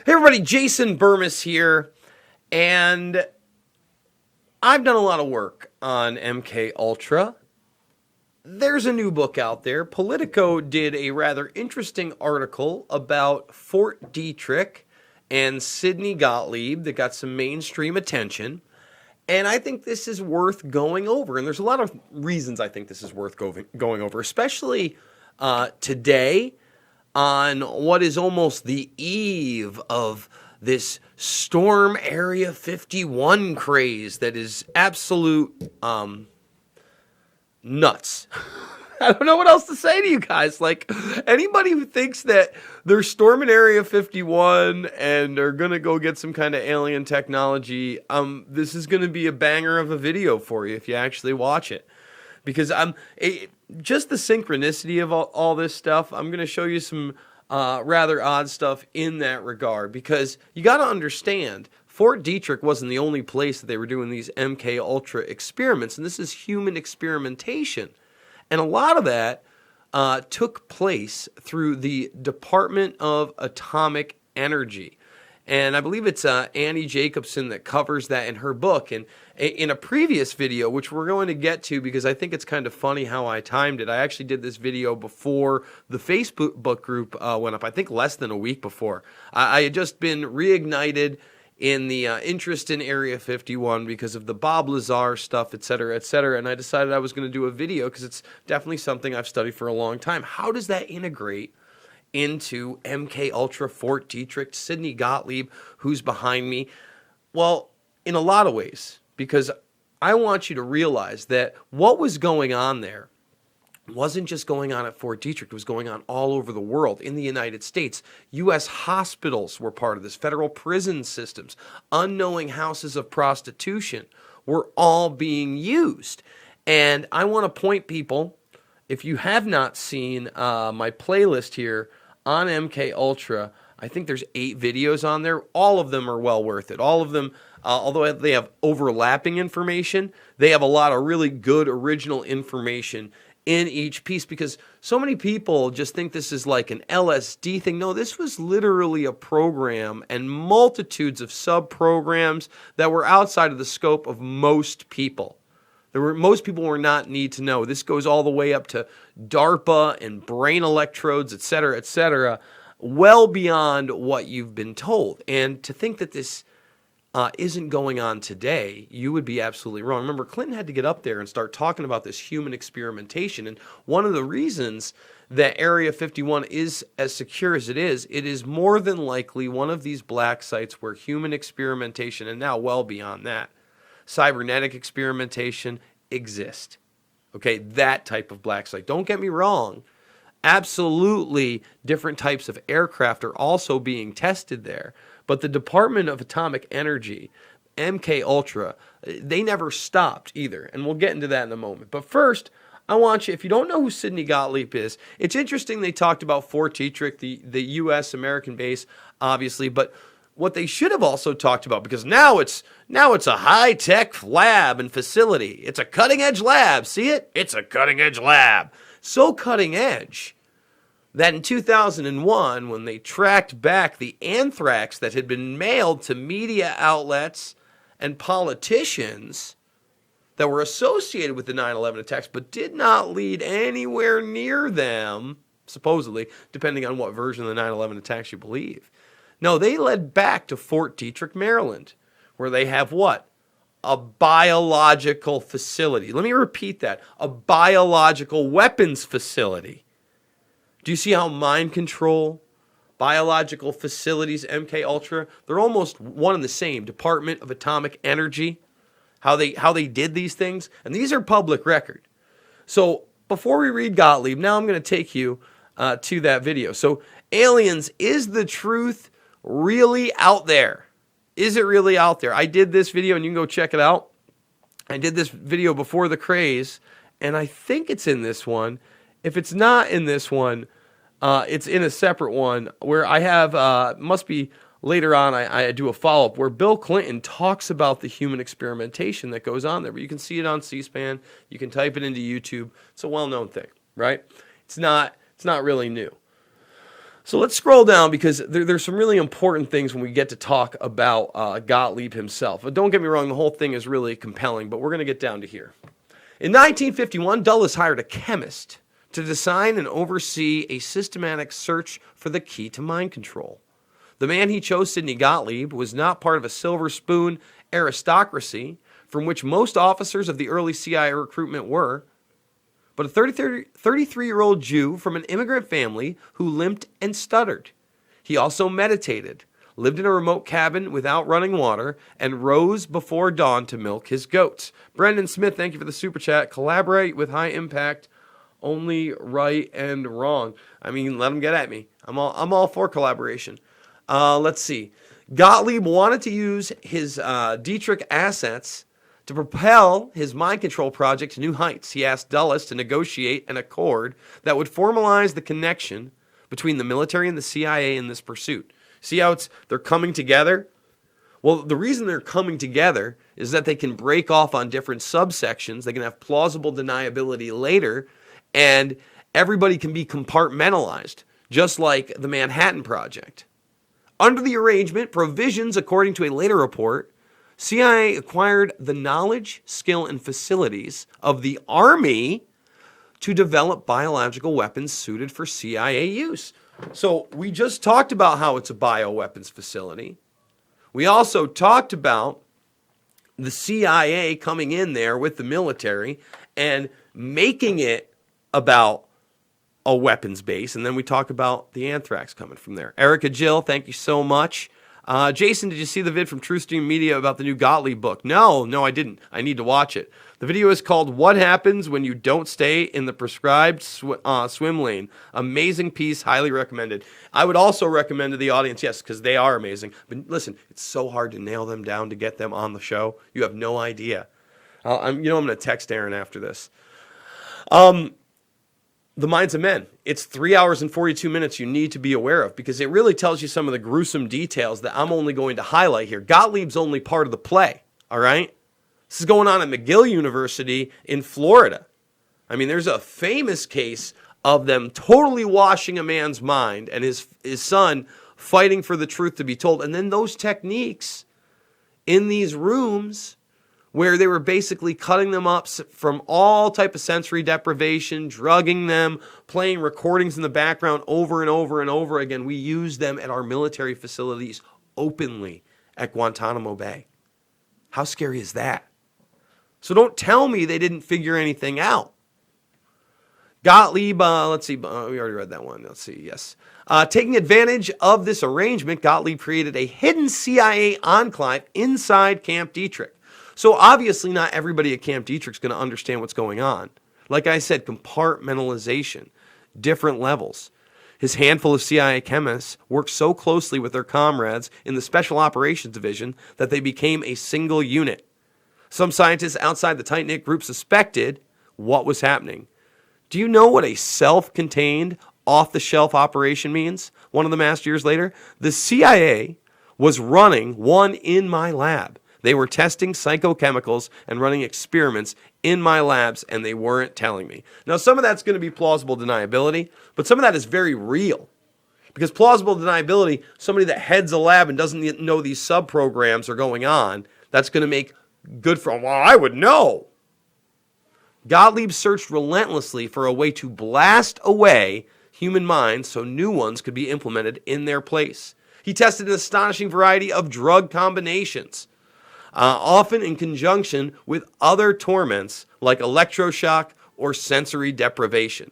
Hey everybody, Jason Burmis here, and I've done a lot of work on MK Ultra. There's a new book out there. Politico did a rather interesting article about Fort Detrick and Sidney Gottlieb that got some mainstream attention. And I think this is worth going over. And there's a lot of reasons I think this is worth going over, especially today on what is almost the eve of this Storm Area 51 craze that is absolute nuts. I don't know what else to say to you guys. Like, anybody who thinks that they're storming Area 51 and are going to go get some kind of alien technology, this is going to be a banger of a video for you if you actually watch it. Because just the synchronicity of all this stuff, I'm going to show you some rather odd stuff in that regard. Because you got to understand, Fort Detrick wasn't the only place that they were doing these MK Ultra experiments, and this is human experimentation. And a lot of that took place through the Department of Atomic Energy. And I believe it's Annie Jacobson that covers that in her book. And in a previous video, which we're going to get to because I think it's kind of funny how I timed it, I actually did this video before the Facebook group went up, I think less than a week before. I had just been reignited in the interest in Area 51 because of the Bob Lazar stuff, et cetera, and I decided I was going to do a video because it's definitely something I've studied for a long time. How does that integrate into MK Ultra, Fort Detrick, Sidney Gottlieb, who's behind me? Well, in a lot of ways, because I want you to realize that what was going on there wasn't just going on at Fort Detrick. It was going on all over the world. In the United States, U.S. hospitals were part of this. Federal prison systems, unknowing houses of prostitution were all being used. And I want to point people, if you have not seen my playlist here on MK Ultra, I think there's 8 videos on there. All of them are well worth it. All of them, although they have overlapping information, they have a lot of really good original information in each piece, because so many people just think this is like an LSD thing. No, this was literally a program and multitudes of sub-programs that were outside of the scope of most people. Most people were not need to know. This goes all the way up to DARPA and brain electrodes, et cetera, well beyond what you've been told. And to think that this isn't going on today, you would be absolutely wrong. Remember, Clinton had to get up there and start talking about this human experimentation. And one of the reasons that Area 51 is as secure as it is more than likely one of these black sites where human experimentation, and now well beyond that, cybernetic experimentation exist. Okay, that type of black site. Don't get me wrong. Absolutely different types of aircraft are also being tested there. But the Department of Atomic Energy, MK Ultra, they never stopped either. And we'll get into that in a moment. But first, I want you, if you don't know who Sidney Gottlieb is, it's interesting they talked about Fort Detrick, the U.S. American base, obviously, but what they should have also talked about, because now it's a high-tech lab and facility. It's a cutting-edge lab. See it? It's a cutting-edge lab. So cutting edge that in 2001, when they tracked back the anthrax that had been mailed to media outlets and politicians that were associated with the 9/11 attacks but did not lead anywhere near them, supposedly, depending on what version of the 9/11 attacks you believe. No, they led back to Fort Detrick, Maryland, where they have what? A biological facility. Let me repeat that. A biological weapons facility. Do you see how mind control, biological facilities, MK Ultra, they're almost one and the same. Department of Atomic Energy, how they did these things, and these are public record. So before we read Gottlieb, now I'm going to take you to that video. So aliens, is the truth really out there? Is it really out there? I did this video, and you can go check it out. I did this video before the craze, and I think it's in this one. If it's not in this one, it's in a separate one where I have, must be later on, I do a follow-up where Bill Clinton talks about the human experimentation that goes on there. But you can see it on C-SPAN. You can type it into YouTube. It's a well-known thing, right? It's not really new. So let's scroll down because there's some really important things when we get to talk about Gottlieb himself. But don't get me wrong, the whole thing is really compelling, but we're going to get down to here. In 1951, Dulles hired a chemist to design and oversee a systematic search for the key to mind control. The man he chose, Sidney Gottlieb, was not part of a silver spoon aristocracy from which most officers of the early CIA recruitment were, but a 33-year-old Jew from an immigrant family who limped and stuttered. He also meditated, lived in a remote cabin without running water, and rose before dawn to milk his goats. Brendan Smith, thank you for the super chat. Collaborate with high impact, only right and wrong. I mean, let them get at me. I'm all for collaboration. Let's see. Gottlieb wanted to use his Dietrich assets to propel his mind control project to new heights. He asked Dulles to negotiate an accord that would formalize the connection between the military and the CIA in this pursuit. See how they're coming together? Well, the reason they're coming together is that they can break off on different subsections. They can have plausible deniability later, and everybody can be compartmentalized, just like the Manhattan Project. Under the arrangement, provisions, according to a later report, CIA acquired the knowledge, skill, and facilities of the Army to develop biological weapons suited for CIA use. So we just talked about how it's a bioweapons facility. We also talked about the CIA coming in there with the military and making it about a weapons base. And then we talk about the anthrax coming from there. Erica Jill, thank you so much. Jason, did you see the vid from TrueStream Media about the new Gottlieb book? No, I didn't. I need to watch it. The video is called What Happens When You Don't Stay in the Prescribed Swim Lane. Amazing piece, highly recommended. I would also recommend to the audience, yes, because they are amazing. But listen, it's so hard to nail them down to get them on the show. You have no idea. I'm going to text Aaron after this. The Minds of Men. It's 3 hours and 42 minutes you need to be aware of because it really tells you some of the gruesome details that I'm only going to highlight here. Gottlieb's only part of the play, all right? This is going on at McGill University in Florida. I mean, there's a famous case of them totally washing a man's mind and his son fighting for the truth to be told. And then those techniques in these rooms where they were basically cutting them up from all type of sensory deprivation, drugging them, playing recordings in the background over and over and over again. We use them at our military facilities openly at Guantanamo Bay. How scary is that? So don't tell me they didn't figure anything out. Gottlieb, let's see, we already read that one. Let's see, yes. Taking advantage of this arrangement, Gottlieb created a hidden CIA enclave inside Camp Dietrich. So obviously not everybody at Camp Dietrich is going to understand what's going on. Like I said, compartmentalization, different levels. His handful of CIA chemists worked so closely with their comrades in the Special Operations Division that they became a single unit. Some scientists outside the tight-knit group suspected what was happening. Do you know what a self-contained, off-the-shelf operation means? One of them asked years later. The CIA was running one in my lab. They were testing psychochemicals and running experiments in my labs, and they weren't telling me. Now, some of that's going to be plausible deniability, but some of that is very real. Because plausible deniability, somebody that heads a lab and doesn't know these sub-programs are going on, that's going to make good for, well, I would know. Gottlieb searched relentlessly for a way to blast away human minds so new ones could be implemented in their place. He tested an astonishing variety of drug combinations, often in conjunction with other torments like electroshock or sensory deprivation.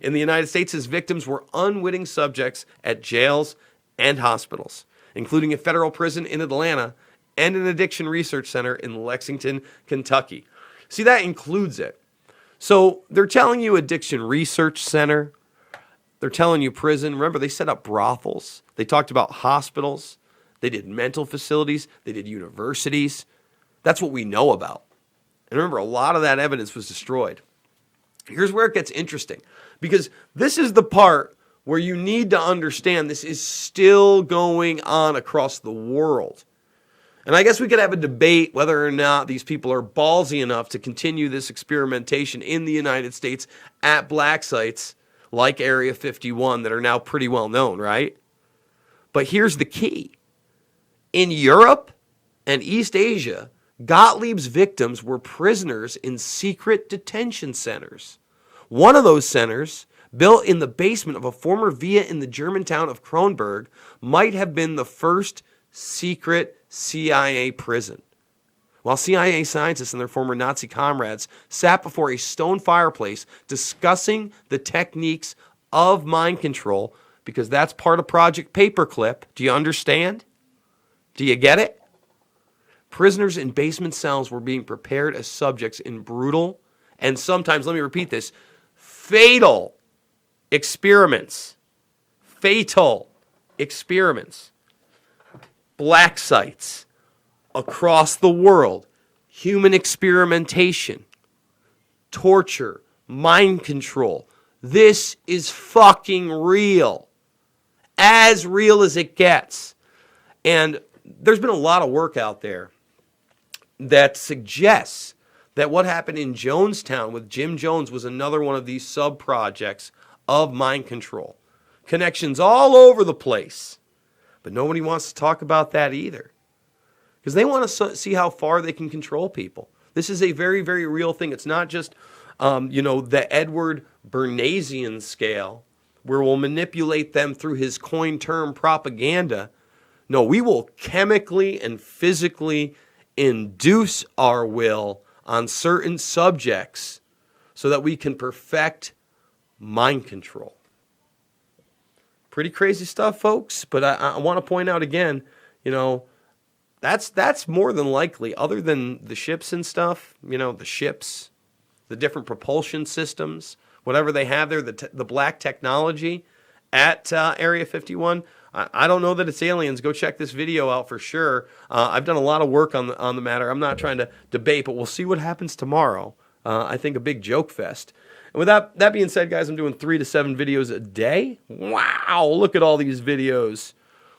In the United States, his victims were unwitting subjects at jails and hospitals, including a federal prison in Atlanta and an addiction research center in Lexington, Kentucky. See, that includes it. So they're telling you addiction research center. They're telling you prison. Remember, they set up brothels. They talked about hospitals. They did mental facilities. They did universities. That's what we know about. And remember, a lot of that evidence was destroyed. Here's where it gets interesting, because this is the part where you need to understand this is still going on across the world. And I guess we could have a debate whether or not these people are ballsy enough to continue this experimentation in the United States at black sites like Area 51 that are now pretty well known, right? But here's the key. In Europe and East Asia, Gottlieb's victims were prisoners in secret detention centers. One of those centers, built in the basement of a former villa in the German town of Kronberg, might have been the first secret CIA prison. While CIA scientists and their former Nazi comrades sat before a stone fireplace discussing the techniques of mind control, because that's part of Project Paperclip. Do you understand? Do you get it? Prisoners in basement cells were being prepared as subjects in brutal and sometimes, let me repeat this, fatal experiments. Fatal experiments. Black sites across the world. Human experimentation. Torture. Mind control. This is fucking real. As real as it gets. And there's been a lot of work out there that suggests that what happened in Jonestown with Jim Jones was another one of these sub-projects of mind control. Connections all over the place. But nobody wants to talk about that either. Because they want to see how far they can control people. This is a very, very real thing. It's not just, the Edward Bernazian scale, where we'll manipulate them through his coined term propaganda. No, we will chemically and physically induce our will on certain subjects so that we can perfect mind control. Pretty crazy stuff, folks. But I want to point out again, that's more than likely, other than the ships and stuff, the ships, the different propulsion systems, whatever they have there, the black technology at Area 51. I don't know that it's aliens. Go check this video out for sure. I've done a lot of work on the matter. I'm not trying to debate, but we'll see what happens tomorrow. I think a big joke fest. And with that being said, guys, I'm doing 3 to 7 videos a day. Wow, look at all these videos.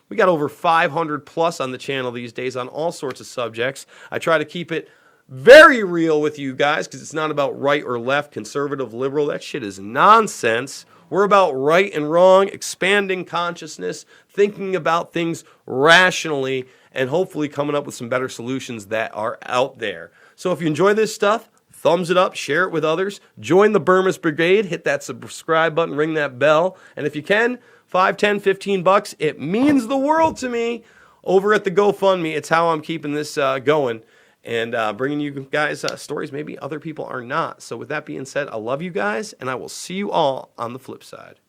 We got over 500 plus on the channel these days on all sorts of subjects. I try to keep it very real with you guys because it's not about right or left, conservative, liberal. That shit is nonsense. We're about right and wrong, expanding consciousness, thinking about things rationally, and hopefully coming up with some better solutions that are out there. So if you enjoy this stuff, thumbs it up, share it with others, join the Burmist Brigade, hit that subscribe button, ring that bell, and if you can, $5, $10, $15, it means the world to me over at the GoFundMe. It's how I'm keeping this going and bringing you guys stories maybe other people are not. So with that being said, I love you guys, and I will see you all on the flip side.